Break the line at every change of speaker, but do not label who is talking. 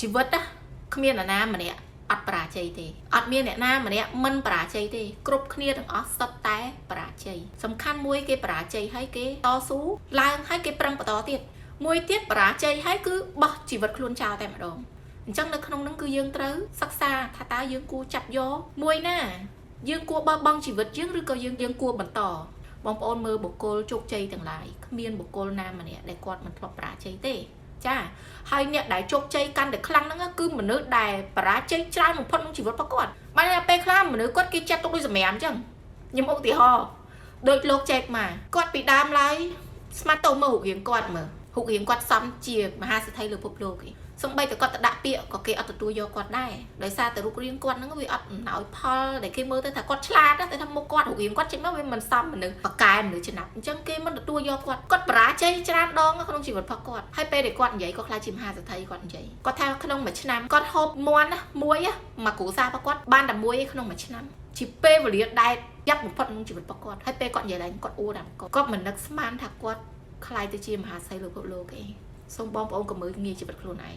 ជីវិតណាគ្មានអ្នកណាម្នាក់អត់បរាជ័យទេអត់មានអ្នកណាម្នាក់មិនបរាជ័យទេគ្រប់គ្នាទាំងអស់សុទ្ធតែបរាជ័យសំខាន់មួយគេបរាជ័យហើយគេតស៊ូឡើងហើយគេប្រឹងបន្តទៀតមួយទៀតបរាជ័យហើយគឺបោះជីវិតខ្លួនចោលតែម្ដងអញ្ចឹងនៅក្នុងហ្នឹងគឺយើងត្រូវសិក្សាថាតើយើងគួរចាប់យកមួយណាយើងគួរបោះបង់ជីវិតយើងឬក៏យើងគួរបន្តបងប្អូនមើលបុគ្គលជោគជ័យទាំងឡាយគ្មានបុគ្គលណាម្នាក់ដែលគាត់មិនធ្លាប់បរាជ័យទេចាហើយអ្នកដែលជោគជ័យកាន់តែខ្លាំងហ្នឹងគឺមនុស្សដែលបរាជ័យច្រើនបំផុតក្នុងជីវិតរបស់គាត់បានតែពេលខ្លះមនុស្សគាត់គេចាត់ទុកដូចសម្រាមអញ្ចឹងខ្ញុំឧទាហរណ៍ដូចលោកចេកម៉ាគាត់ពីដើមឡើយស្មាត់ទៅមើលរូបរាងគាត់មើលរូបរាងគាត់សមជាមហាសេដ្ឋីលើពិភពលោកឯងសំបីតែគាត់ទៅដាក់ពាក្យក៏គេអត់ទទួលយកគាត់ដែរដោយសារតែរូបរាងគាត់ហ្នឹងវាអត់អំណោយផលដែលគេមើលទៅថាគាត់ឆ្លាតតែថាមុខគាត់រូបរាងគាត់ចេញមកវាមិនសមមនុស្សបកកែមនុស្សចំណាប់អញ្ចឹងគេមិនទទួលយកគាត់បរាជ័យច្រើនដងក្នុងជីវិតរបស់គាត់ហើយពេលដែលគាត់និយាយគាត់ខ្លាចជាមហាសេដ្ឋីគាត់និយាយគាត់ថាក្នុងមួយឆ្នាំគាត់ហូបមាន់មួយមកគ្រួសាររបស់គាត់បានតែមួយឯក្នុងមួយឆ្នាំជាពេលវេលាដែលយ៉ាប់បំផុតក្នុងជីវិតរបស់គាត់ហើយពេលគាត់និយាយឡើងគាត់អួតតែគាត់មិននឹកស្មានថាគាត់ខ្លាយទៅជាមហាសេដ្ឋីលើពិភពលោកឯងសូមបងប្អូនកុំមើលងាយជីវិតខ្លួនឯង